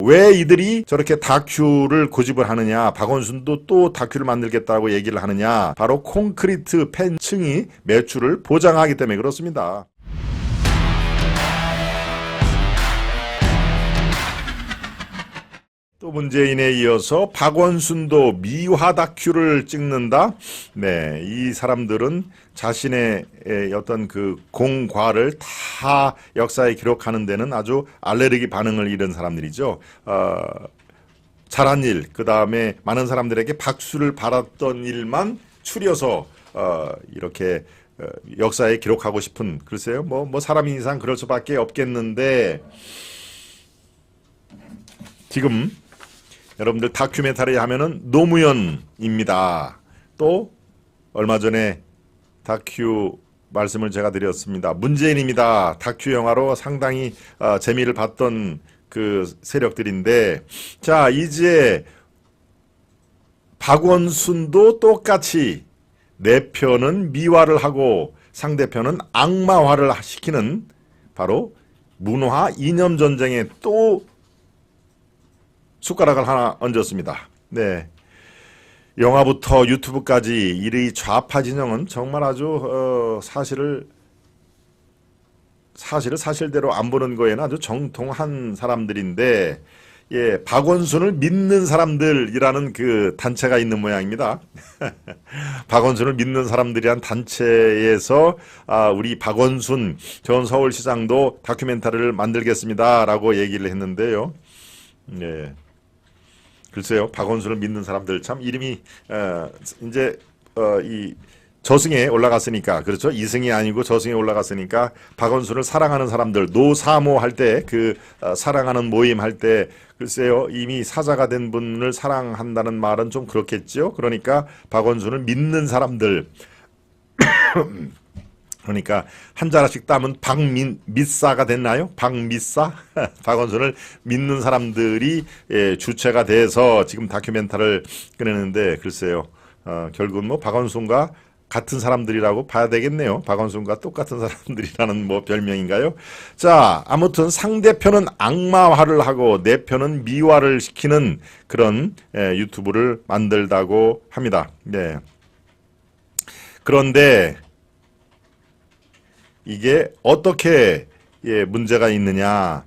왜 이들이 저렇게 다큐를 고집을 하느냐, 박원순도 또 다큐를 만들겠다고 얘기를 하느냐, 바로 콘크리트 팬층이 매출을 보장하기 때문에 그렇습니다. 또 문재인에 이어서 박원순도 미화 다큐를 찍는다. 네, 이 사람들은 자신의 어떤 그 공과를 다 역사에 기록하는 데는 아주 알레르기 반응을 잃은 사람들이죠. 잘한 일, 그 다음에 많은 사람들에게 박수를 받았던 일만 추려서 이렇게 역사에 기록하고 싶은, 글쎄요, 뭐 사람인 이상 그럴 수밖에 없겠는데, 지금 여러분들 다큐멘터리 하면은 노무현입니다. 또 얼마 전에 다큐 말씀을 제가 드렸습니다. 문재인입니다. 다큐 영화로 상당히 재미를 봤던 그 세력들인데, 자, 이제 박원순도 똑같이 내 편은 미화를 하고 상대편은 악마화를 시키는 바로 문화 이념 전쟁에 또 숟가락을 하나 얹었습니다. 네, 영화부터 유튜브까지 이 좌파 진영은 정말 아주 사실을 사실대로 안 보는 거에는 아주 정통한 사람들인데, 예, 박원순을 믿는 사람들이라는 그 단체가 있는 모양입니다. 박원순을 믿는 사람들이란 단체에서 우리 박원순 전 서울시장도 다큐멘터리를 만들겠습니다라고 얘기를 했는데요. 예. 글쎄요, 박원순을 믿는 사람들 참 이름이 이제 이 저승에 올라갔으니까, 그렇죠? 이승이 아니고 저승에 올라갔으니까 박원순을 사랑하는 사람들, 노사모 할 때 그 사랑하는 모임 할 때, 글쎄요, 이미 사자가 된 분을 사랑한다는 말은 좀 그렇겠죠. 그러니까 박원순을 믿는 사람들. 그러니까 한 자락씩 따면 박밑사가 됐나요? 박밑사? 박원순을 믿는 사람들이 주체가 돼서 지금 다큐멘터리를 꺼내는데, 글쎄요, 결국은 뭐 박원순과 같은 사람들이라고 봐야 되겠네요. 박원순과 똑같은 사람들이라는 뭐 별명인가요? 자, 아무튼 상대편은 악마화를 하고 내 편은 미화를 시키는 그런 유튜브를 만들다고 합니다. 네. 그런데 이게 어떻게 문제가 있느냐?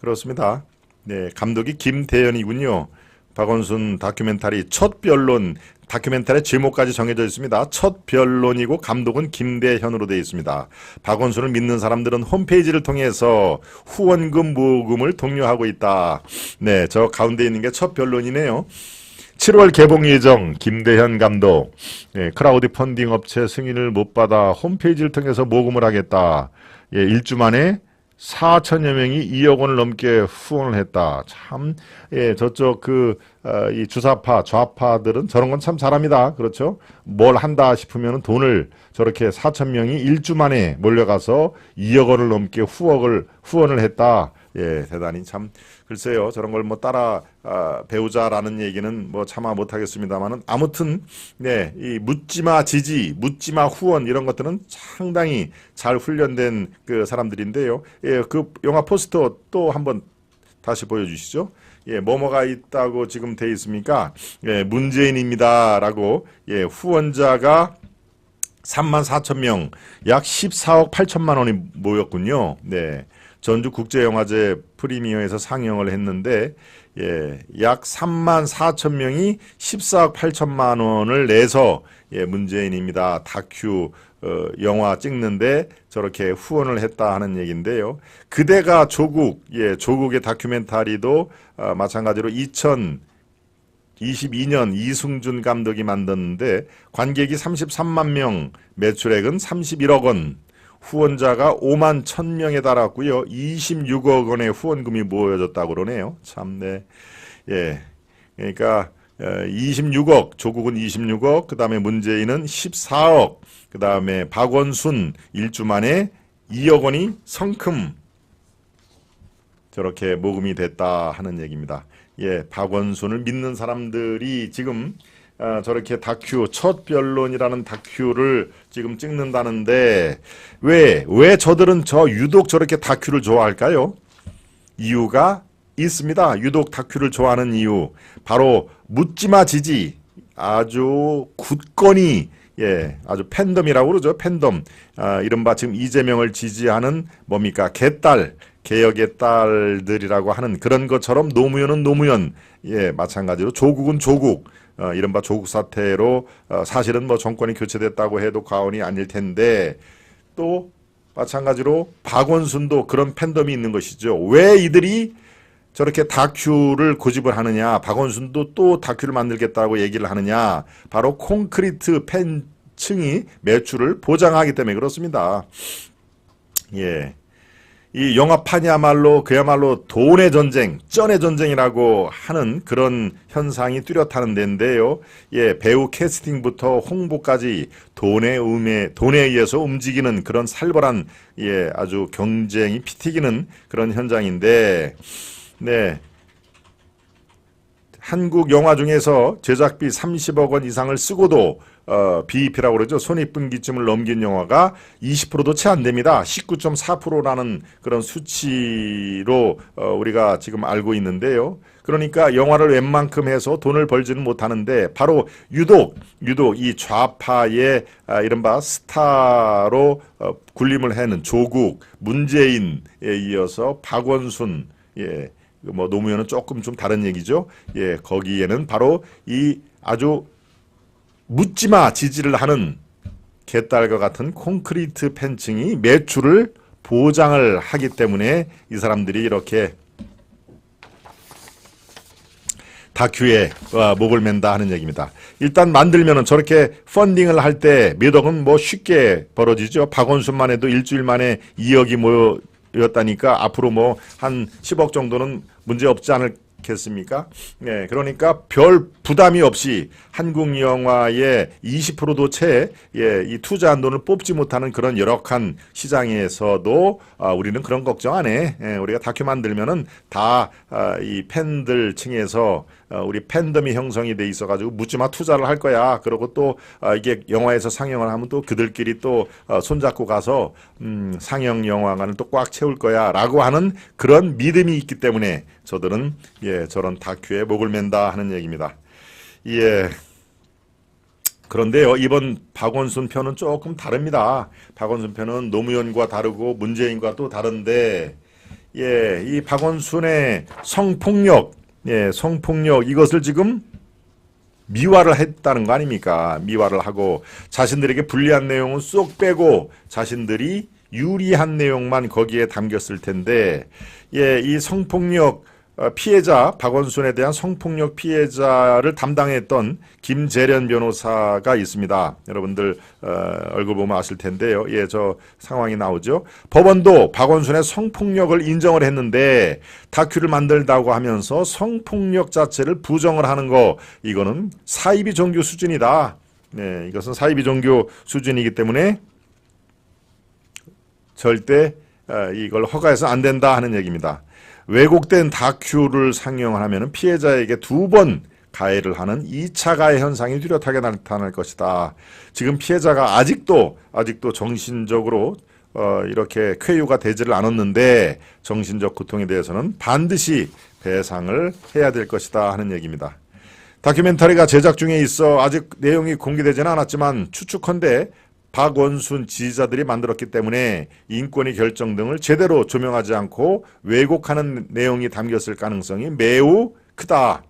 그렇습니다. 네, 감독이 김대현이군요. 박원순 다큐멘터리 첫 변론, 다큐멘터리 제목까지 정해져 있습니다. 첫 변론이고 감독은 김대현으로 되어 있습니다. 박원순을 믿는 사람들은 홈페이지를 통해서 후원금 모금을 독려하고 있다. 네, 저 가운데 있는 게 첫 변론이네요. 7월 개봉 예정 김대현 감독, 크라우드 펀딩 업체 승인을 못 받아 홈페이지를 통해서 모금을 하겠다. 1주 만에 4천여 명이 2억 원을 넘게 후원을 했다. 참, 저쪽 이 주사파, 좌파들은 저런 건 참 잘합니다. 그렇죠? 뭘 한다 싶으면 돈을 저렇게 4천 명이 1주 만에 몰려가서 2억 원을 넘게 후원을 했다. 예, 대단히 참, 글쎄요, 저런 걸 뭐 따라 배우자라는 얘기는 뭐 차마 못하겠습니다만은, 아무튼 네, 이 묻지마 지지, 묻지마 후원 이런 것들은 상당히 잘 훈련된 그 사람들인데요. 예, 그 영화 포스터 또 한번 다시 보여주시죠. 예, 뭐뭐가 있다고 지금 돼 있습니까? 예, 문재인입니다라고, 예, 후원자가 34,000명, 약 14억 8천만 원이 모였군요. 네. 전주국제영화제 프리미어에서 상영을 했는데, 예, 약 34,000명이 14억 8천만 원을 내서, 예, 문재인입니다 다큐 영화 찍는데 저렇게 후원을 했다 하는 얘기인데요. 그대가 조국, 예, 조국의 다큐멘터리도 마찬가지로 2022년 이승준 감독이 만드는데 관객이 33만 명, 매출액은 31억 원. 후원자가 5만 1,000명에 달았고요. 26억 원의 후원금이 모여졌다고 그러네요. 참, 네. 예. 그러니까 26억, 조국은 26억, 그 다음에 문재인은 14억, 그 다음에 박원순 1주 만에 2억 원이 성큼 저렇게 모금이 됐다 하는 얘기입니다. 예, 박원순을 믿는 사람들이 지금 저렇게 다큐, 첫 변론이라는 다큐를 지금 찍는다는데, 왜 저들은 유독 저렇게 다큐를 좋아할까요? 이유가 있습니다. 유독 다큐를 좋아하는 이유 바로 묻지마 지지 아주 굳건히 아주 팬덤이라고 그러죠. 팬덤. 이른바 지금 이재명을 지지하는 뭡니까? 개딸, 개혁의 딸들이라고 하는 그런 것처럼 노무현은 노무현, 마찬가지로 조국은 조국, 이른바 조국 사태로 사실은 뭐 정권이 교체됐다고 해도 과언이 아닐 텐데 또 마찬가지로 박원순도 그런 팬덤이 있는 것이죠. 왜 이들이 저렇게 다큐를 고집을 하느냐, 박원순도 또 다큐를 만들겠다고 얘기를 하느냐, 바로 콘크리트 팬층이 매출을 보장하기 때문에 그렇습니다. 이 영화판이야말로 그야말로 돈의 전쟁, 쩐의 전쟁이라고 하는 그런 현상이 뚜렷하는 데인데요. 배우 캐스팅부터 홍보까지 돈에 의해서 움직이는 그런 살벌한 아주 경쟁이 피 튀기는 그런 현장인데, 한국 영화 중에서 제작비 30억 원 이상을 쓰고도 BEP라고 그러죠. 손익분기점을 넘긴 영화가 20%도 채 안 됩니다. 19.4%라는 그런 수치로 우리가 지금 알고 있는데요. 그러니까 영화를 웬만큼 해서 돈을 벌지는 못하는데 바로 유독 이 좌파의 이른바 스타로 군림을 해는 조국, 문재인에 이어서 박원순, 뭐 노무현은 조금 좀 다른 얘기죠. 거기에는 바로 이 아주 묻지마 지지를 하는 개딸과 같은 콘크리트 팬층이 매출을 보장을 하기 때문에 이 사람들이 이렇게 다큐에 목을 맨다 하는 얘기입니다. 일단 만들면은 저렇게 펀딩을 할 때 몇 억은 뭐 쉽게 벌어지죠. 박원순만 해도 일주일 만에 2억이 모였다니까 앞으로 뭐 한 10억 정도는 문제 없지 않겠습니까? 그러니까 별 부담이 없이 한국 영화의 20%도 채 이 투자한 돈을 뽑지 못하는 그런 열악한 시장에서도 우리는 그런 걱정 안 해. 우리가 다큐 만들면은 다 이 팬들 층에서 우리 팬덤이 형성이 돼 있어가지고 묻지마 투자를 할 거야. 그리고 또 이게 영화에서 상영을 하면 또 그들끼리 또 손잡고 가서 상영 영화관을 또 꽉 채울 거야라고 하는 그런 믿음이 있기 때문에 저들은 저런 다큐에 목을 맨다 하는 얘기입니다. 그런데요, 이번 박원순 편은 조금 다릅니다. 박원순 편은 노무현과 다르고 문재인과 또 다른데, 이 박원순의 성폭력, 성폭력 이것을 지금 미화를 했다는 거 아닙니까? 미화를 하고 자신들에게 불리한 내용은 쏙 빼고 자신들이 유리한 내용만 거기에 담겼을 텐데, 이 성폭력 피해자, 박원순에 대한 성폭력 피해자를 담당했던 김재련 변호사가 있습니다. 여러분들 얼굴 보면 아실 텐데요. 저 상황이 나오죠. 법원도 박원순의 성폭력을 인정을 했는데 다큐를 만들다고 하면서 성폭력 자체를 부정을 하는 거, 이거는 사이비 종교 수준이다. 이것은 사이비 종교 수준이기 때문에 절대 이걸 허가해서 안 된다 하는 얘기입니다. 왜곡된 다큐를 상영하면 피해자에게 2번 가해를 하는 2차 가해 현상이 뚜렷하게 나타날 것이다. 지금 피해자가 아직도 정신적으로 이렇게 쾌유가 되지를 않았는데 정신적 고통에 대해서는 반드시 배상을 해야 될 것이다 하는 얘기입니다. 다큐멘터리가 제작 중에 있어 아직 내용이 공개되지는 않았지만 추측컨대 박원순 지지자들이 만들었기 때문에 인권위 결정 등을 제대로 조명하지 않고 왜곡하는 내용이 담겼을 가능성이 매우 크다.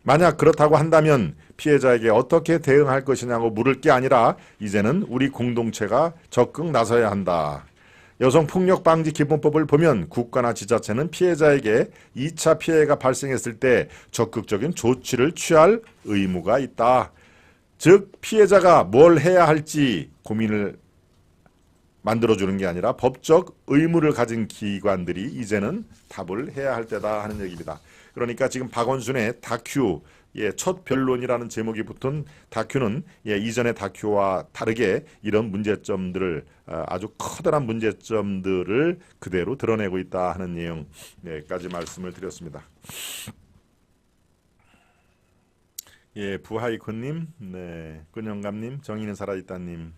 만약 그렇다고 한다면 피해자에게 어떻게 대응할 것이냐고 물을 게 아니라 이제는 우리 공동체가 적극 나서야 한다. 여성폭력방지기본법을 보면 국가나 지자체는 피해자에게 2차 피해가 발생했을 때 적극적인 조치를 취할 의무가 있다. 즉 피해자가 뭘 해야 할지 고민을 만들어주는 게 아니라 법적 의무를 가진 기관들이 이제는 답을 해야 할 때다 하는 얘기입니다. 그러니까 지금 박원순의 다큐 첫 변론이라는 제목이 붙은 다큐는 이전의 다큐와 다르게 이런 문제점들을 아주 커다란 문제점들을 그대로 드러내고 있다 하는 내용까지 말씀을 드렸습니다. 부하이콘님, 끈영감님, 정의는 살아있다님,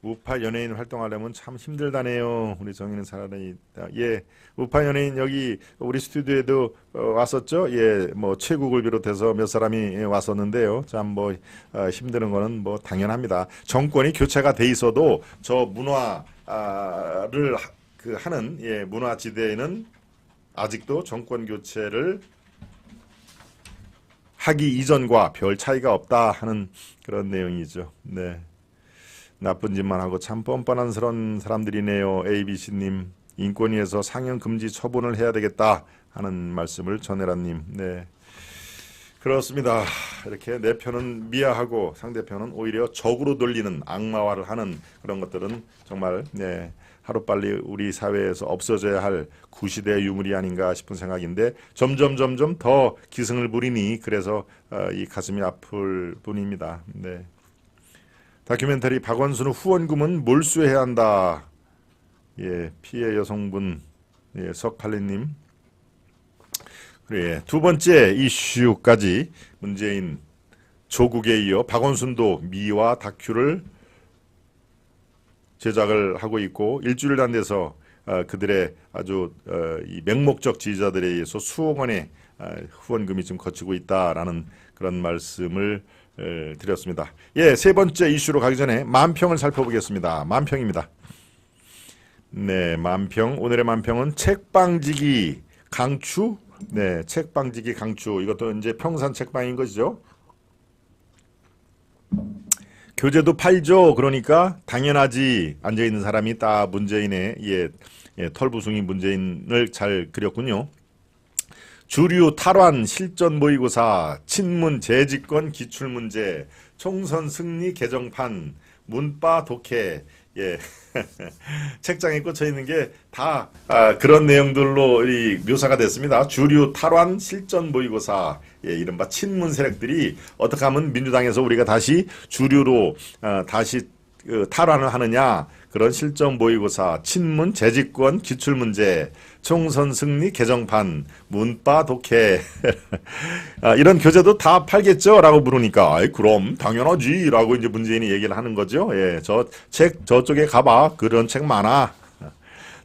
우파 연예인 활동하려면 참 힘들다네요. 우리 정의는 살아있다. 예, 우파 연예인 여기 우리 스튜디오에도 왔었죠. 예, 뭐 최국을 비롯해서 몇 사람이 왔었는데요. 참 뭐 힘드는 거는 뭐 당연합니다. 정권이 교체가 돼 있어도 저 문화를 하는 문화지대에는 아직도 정권 교체를 하기 이전과 별 차이가 없다 하는 그런 내용이죠. 네. 나쁜 짓만 하고 참 뻔뻔한 그런 사람들이네요. ABC님. 인권위에서 상영 금지 처분을 해야 되겠다 하는 말씀을 전혜라님. 네. 그렇습니다. 이렇게 내 편은 미화하고 상대편은 오히려 적으로 돌리는 악마화를 하는 그런 것들은 정말 하루빨리 우리 사회에서 없어져야 할 구시대의 유물이 아닌가 싶은 생각인데 점점 더 기승을 부리니 그래서 이 가슴이 아플 뿐입니다. 네. 다큐멘터리 박원순 후원금은 몰수해야 한다. 예, 피해 여성분 석할리님. 그래, 두 번째 이슈까지 문재인 조국에 이어 박원순도 미화 다큐를 제작을 하고 있고 일주일 안 돼서 그들의 아주 이 맹목적 지지자들에 의해서 수억 원의 후원금이 좀 거치고 있다라는 그런 말씀을 드렸습니다. 예, 세 번째 이슈로 가기 전에 만평을 살펴보겠습니다. 만평입니다. 네, 만평. 오늘의 만평은 책방지기 강추. 네, 책방지기 강추. 이것도 이제 평산 책방인 것이죠. 교재도 팔죠. 그러니까 당연하지. 앉아 있는 사람이 다 문재인의 털부숭이 문재인을 잘 그렸군요. 주류 탈환 실전 모의고사 친문 재집권 기출문제 총선 승리 개정판 문바 독해 책장에 꽂혀 있는 게 다 그런 내용들로 묘사가 됐습니다. 주류 탈환 실전 모의고사 이른바 친문 세력들이 어떻게 하면 민주당에서 우리가 다시 주류로 다시 탈환을 하느냐 그런 실전 모의고사 친문 재집권 기출문제 총선 승리 개정판 문바 독해 이런 교재도 다 팔겠죠? 라고 물으니까 아이 그럼 당연하지 라고 이제 문재인이 얘기를 하는 거죠. 예, 저쪽에 가봐 그런 책 많아.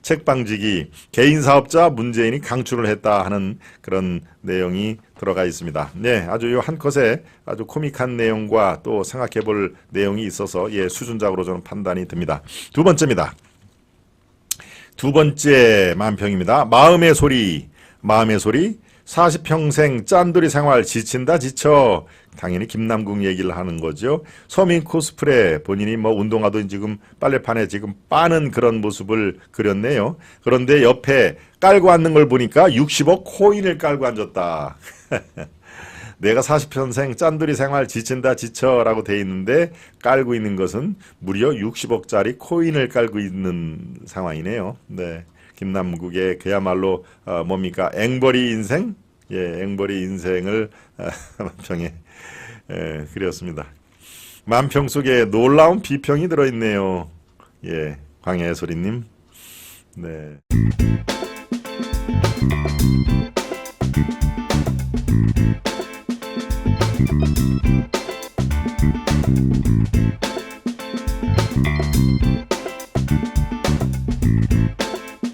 책방지기 개인 사업자 문재인이 강추를 했다 하는 그런 내용이 들어가 있습니다. 네, 아주 요 한 컷에 아주 코믹한 내용과 또 생각해 볼 내용이 있어서 수준적으로 저는 판단이 듭니다. 두 번째입니다. 두 번째 만평입니다. 마음의 소리 40평생 짠돌이 생활 지친다 지쳐. 당연히 김남국 얘기를 하는 거죠. 서민 코스프레 본인이 뭐 운동화도 지금 빨래판에 지금 빠는 그런 모습을 그렸네요. 그런데 옆에 깔고 앉는 걸 보니까 60억 코인을 깔고 앉았다. 내가 40평생 짠돌이 생활 지친다 지쳐라고 돼 있는데 깔고 있는 것은 무려 60억짜리 코인을 깔고 있는 상황이네요. 네. 김남국의 그야말로 뭡니까 앵벌이 인생? 예, 앵벌이 인생을 만평에 그렸습니다. 만평 속에 놀라운 비평이 들어있네요. 예, 광야의 소리님. 네.